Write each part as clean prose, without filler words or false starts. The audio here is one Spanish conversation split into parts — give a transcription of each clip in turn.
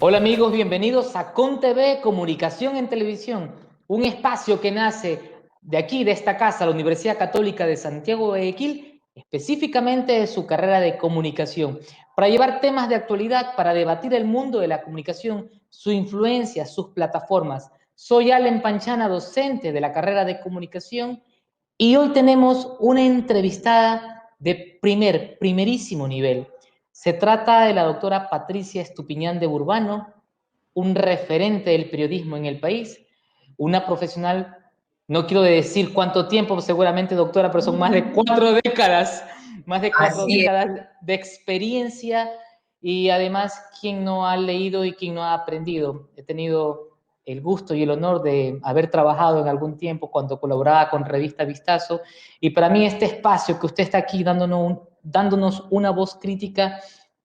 Hola amigos, bienvenidos a ConTV, Comunicación en Televisión, un espacio que nace de aquí, de esta casa, la Universidad Católica de Santiago de Guayaquil, específicamente de su carrera de comunicación, para llevar temas de actualidad, para debatir el mundo de la comunicación, su influencia, sus plataformas. Soy Allen Panchana, docente de la carrera de comunicación, y hoy tenemos una entrevistada de primerísimo nivel. Se trata de la doctora Patricia Estupiñán de Urbano, un referente del periodismo en el país, una profesional, no quiero decir cuánto tiempo, seguramente doctora, pero son más de cuatro Así es. décadas de experiencia y además quien no ha leído y quien no ha aprendido. He tenido el gusto y el honor de haber trabajado en algún tiempo cuando colaboraba con Revista Vistazo y para mí este espacio que usted está aquí dándonos una voz crítica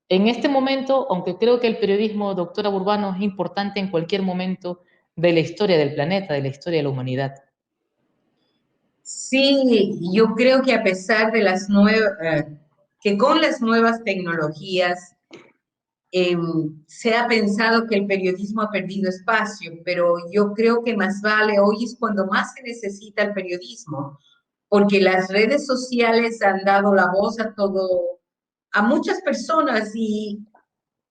en este momento, aunque creo que el periodismo, doctora Urbano, es importante en cualquier momento de la historia del planeta, de la historia de la humanidad. Sí, yo creo que a pesar de las nuevas, que con las nuevas tecnologías se ha pensado que el periodismo ha perdido espacio, pero yo creo que más vale, hoy es cuando más se necesita el periodismo, porque las redes sociales han dado la voz a todo, a muchas personas y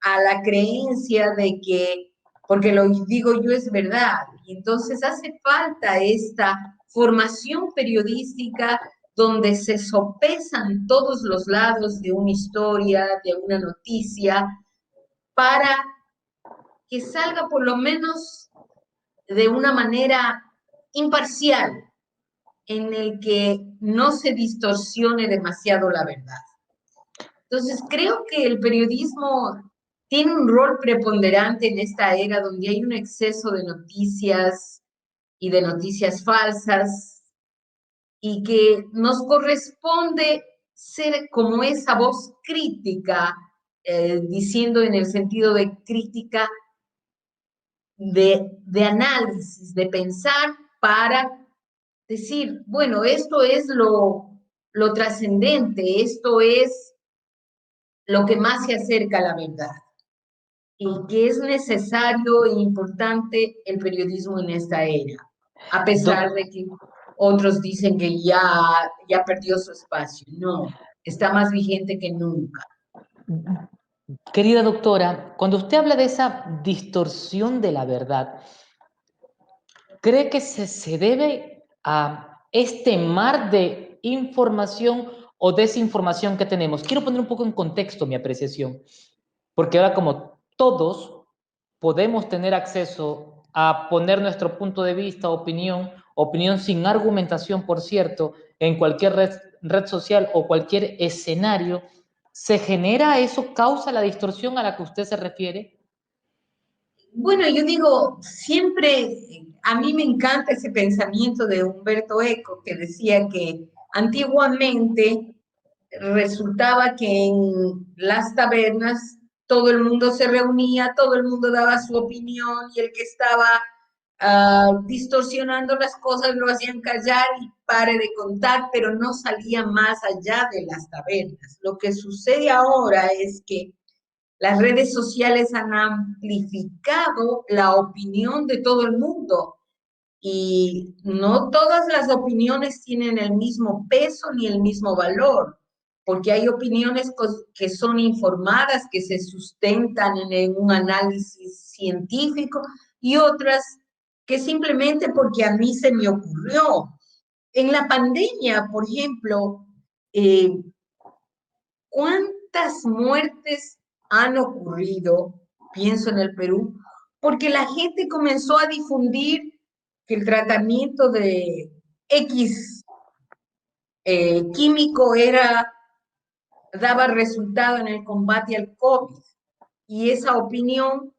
a la creencia de que, porque lo digo yo es verdad, y entonces hace falta esta formación periodística donde se sopesan todos los lados de una historia, de una noticia, para que salga por lo menos de una manera imparcial, en el que no se distorsione demasiado la verdad. Entonces, creo que el periodismo tiene un rol preponderante en esta era donde hay un exceso de noticias y de noticias falsas y que nos corresponde ser como esa voz crítica, diciendo en el sentido de crítica, de análisis, de pensar para decir, bueno, esto es lo trascendente, esto es lo que más se acerca a la verdad. Y que es necesario e importante el periodismo en esta era, a pesar Doc- de que otros dicen que ya perdió su espacio. No, está más vigente que nunca. Querida doctora, cuando usted habla de esa distorsión de la verdad, ¿cree que se debe a este mar de información o desinformación que tenemos? Quiero poner un poco en contexto mi apreciación, porque ahora como todos podemos tener acceso a poner nuestro punto de vista, opinión sin argumentación, por cierto, en cualquier red social o cualquier escenario, ¿se genera eso, causa la distorsión a la que usted se refiere? Bueno, yo digo, siempre, a mí me encanta ese pensamiento de Humberto Eco, que decía que antiguamente resultaba que en las tabernas todo el mundo se reunía, todo el mundo daba su opinión y el que estaba distorsionando las cosas lo hacían callar y pare de contar, pero no salía más allá de las tabernas. Lo que sucede ahora es que las redes sociales han amplificado la opinión de todo el mundo y no todas las opiniones tienen el mismo peso ni el mismo valor, porque hay opiniones que son informadas, que se sustentan en un análisis científico y otras que simplemente porque a mí se me ocurrió. En la pandemia, por ejemplo, eh, ¿cuántas muertes han ocurrido? Pienso en el Perú, porque la gente comenzó a difundir que el tratamiento de X químico daba resultado en el combate al COVID. Y esa opinión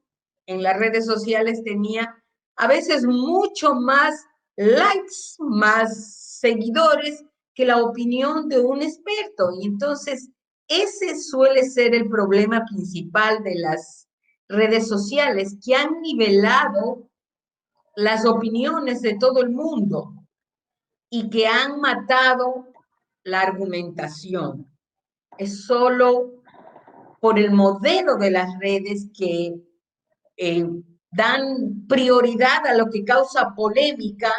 en las redes sociales tenía a veces mucho más likes, más seguidores que la opinión de un experto. Y entonces ese suele ser el problema principal de las redes sociales, que han nivelado las opiniones de todo el mundo y que han matado la argumentación. Es solo por el modelo de las redes que dan prioridad a lo que causa polémica,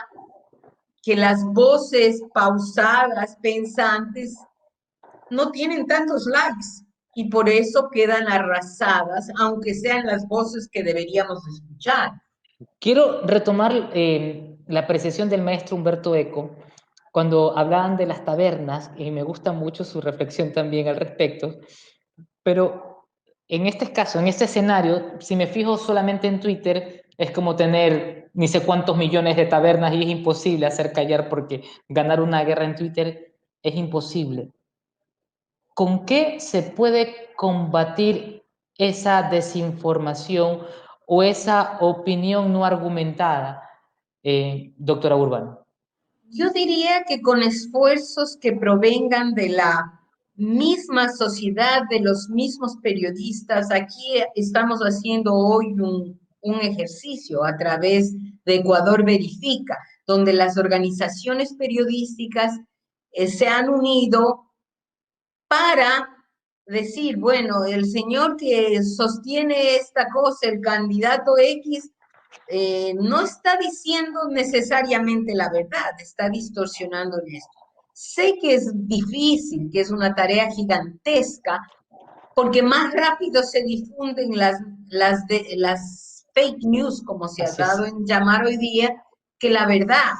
que las voces pausadas, pensantes, no tienen tantos likes y por eso quedan arrasadas, aunque sean las voces que deberíamos escuchar. Quiero retomar la apreciación del maestro Humberto Eco cuando hablaban de las tabernas, y me gusta mucho su reflexión también al respecto, pero en este caso, en este escenario, si me fijo solamente en Twitter, es como tener ni sé cuántos millones de tabernas y es imposible hacer callar porque ganar una guerra en Twitter es imposible. ¿Con qué se puede combatir esa desinformación o esa opinión no argumentada, doctora Urbano? Yo diría que con esfuerzos que provengan de la misma sociedad, de los mismos periodistas, aquí estamos haciendo hoy un ejercicio a través de Ecuador Verifica, donde las organizaciones periodísticas se han unido para decir, bueno, el señor que sostiene esta cosa, el candidato X, no está diciendo necesariamente la verdad, está distorsionando esto. Sé que es difícil, que es una tarea gigantesca, porque más rápido se difunden las fake news, como se ha Así es. dado en llamar hoy día, que la verdad.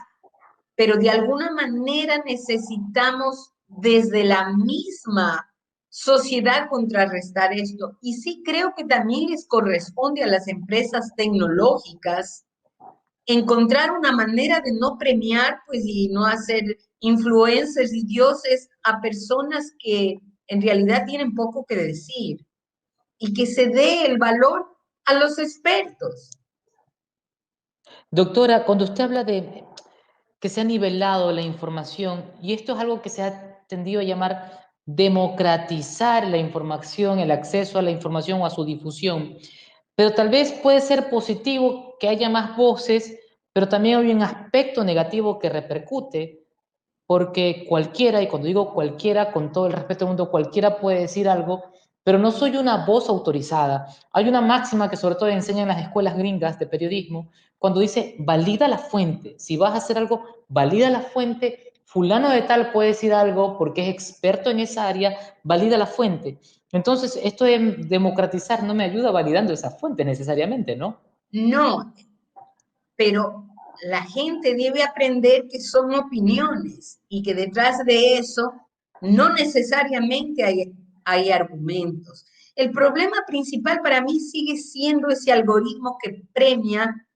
Pero de alguna manera necesitamos desde la misma sociedad contrarrestar esto. Y sí creo que también les corresponde a las empresas tecnológicas encontrar una manera de no premiar, pues, y no hacer influencers y dioses a personas que en realidad tienen poco que decir y que se dé el valor a los expertos. Doctora, cuando usted habla de que se ha nivelado la información, y esto es algo que se ha tendido a llamar democratizar la información, el acceso a la información o a su difusión, pero tal vez puede ser positivo que haya más voces, pero también hay un aspecto negativo que repercute, porque cualquiera, y cuando digo cualquiera, con todo el respeto del mundo, cualquiera puede decir algo, pero no soy una voz autorizada. Hay una máxima que sobre todo enseñan en las escuelas gringas de periodismo, cuando dice, valida la fuente. Si vas a hacer algo, valida la fuente. Fulano de tal puede decir algo porque es experto en esa área, valida la fuente. Entonces, esto de democratizar no me ayuda validando esa fuente necesariamente, ¿no? No, pero la gente debe aprender que son opiniones y que detrás de eso no necesariamente hay argumentos. El problema principal para mí sigue siendo ese algoritmo que premia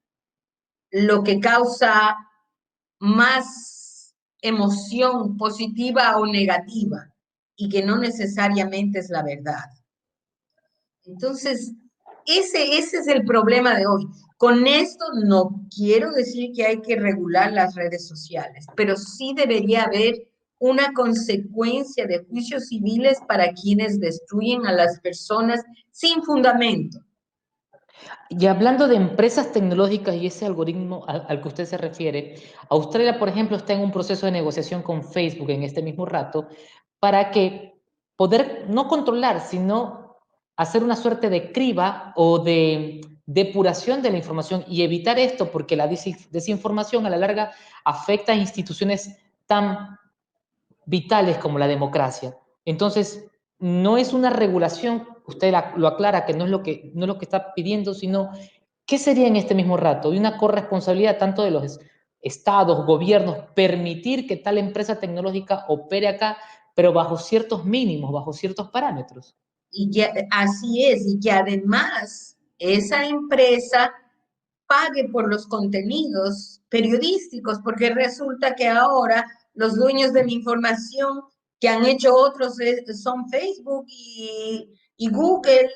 lo que causa más emoción positiva o negativa y que no necesariamente es la verdad. Entonces, ese es el problema de hoy. Con esto no quiero decir que hay que regular las redes sociales, pero sí debería haber una consecuencia de juicios civiles para quienes destruyen a las personas sin fundamento. Y hablando de empresas tecnológicas y ese algoritmo al que usted se refiere, Australia, por ejemplo, está en un proceso de negociación con Facebook en este mismo rato para que poder no controlar, sino hacer una suerte de criba o de depuración de la información y evitar esto porque la desinformación a la larga afecta a instituciones tan vitales como la democracia. Entonces, no es una regulación, usted lo aclara, que no es lo que está pidiendo, sino qué sería en este mismo rato y una corresponsabilidad tanto de los estados, gobiernos, permitir que tal empresa tecnológica opere acá, pero bajo ciertos mínimos, bajo ciertos parámetros. Y que así es, y que además esa empresa pague por los contenidos periodísticos, porque resulta que ahora los dueños de la información que han hecho otros son Facebook y Google,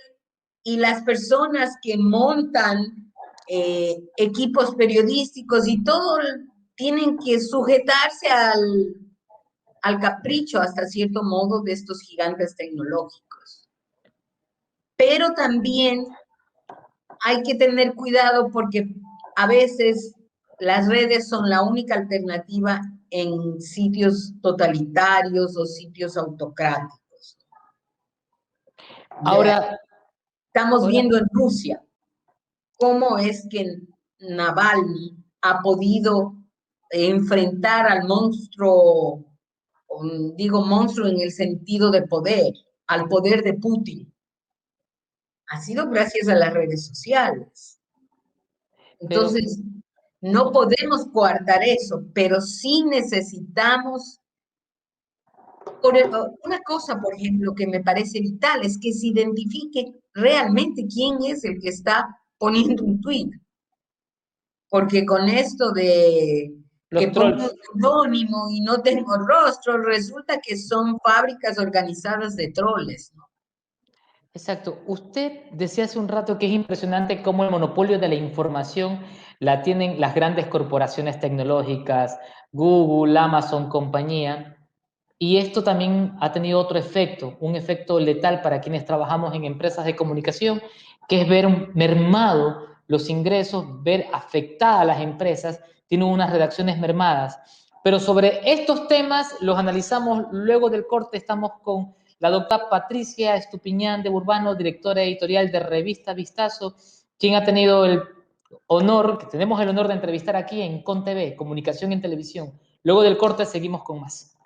y las personas que montan equipos periodísticos y todo tienen que sujetarse al capricho hasta cierto modo de estos gigantes tecnológicos. Pero también hay que tener cuidado porque a veces las redes son la única alternativa en sitios totalitarios o sitios autocráticos. Ya Ahora, estamos ahora viendo en Rusia. cómo es que Navalny ha podido enfrentar al monstruo, digo monstruo en el sentido de poder, al poder de Putin. Ha sido gracias a las redes sociales. Pero Entonces, no podemos coartar eso, pero sí necesitamos. Una cosa, por ejemplo, que me parece vital es que se identifique realmente quién es el que está poniendo un tweet, porque con esto de que los pongo un trolls. seudónimo y no tengo rostro, resulta que son fábricas organizadas de troles, ¿no? Exacto. Usted decía hace un rato que es impresionante cómo el monopolio de la información la tienen las grandes corporaciones tecnológicas, Google, Amazon, compañía. Y esto también ha tenido otro efecto, un efecto letal para quienes trabajamos en empresas de comunicación, que es ver mermado los ingresos, ver afectadas las empresas, tienen unas redacciones mermadas. Pero sobre estos temas los analizamos luego del corte. Estamos con la doctora Patricia Estupiñán de Urbano, directora editorial de Revista Vistazo, quien ha tenido el honor, que tenemos el honor de entrevistar aquí en ConTV, Comunicación en Televisión. Luego del corte seguimos con más.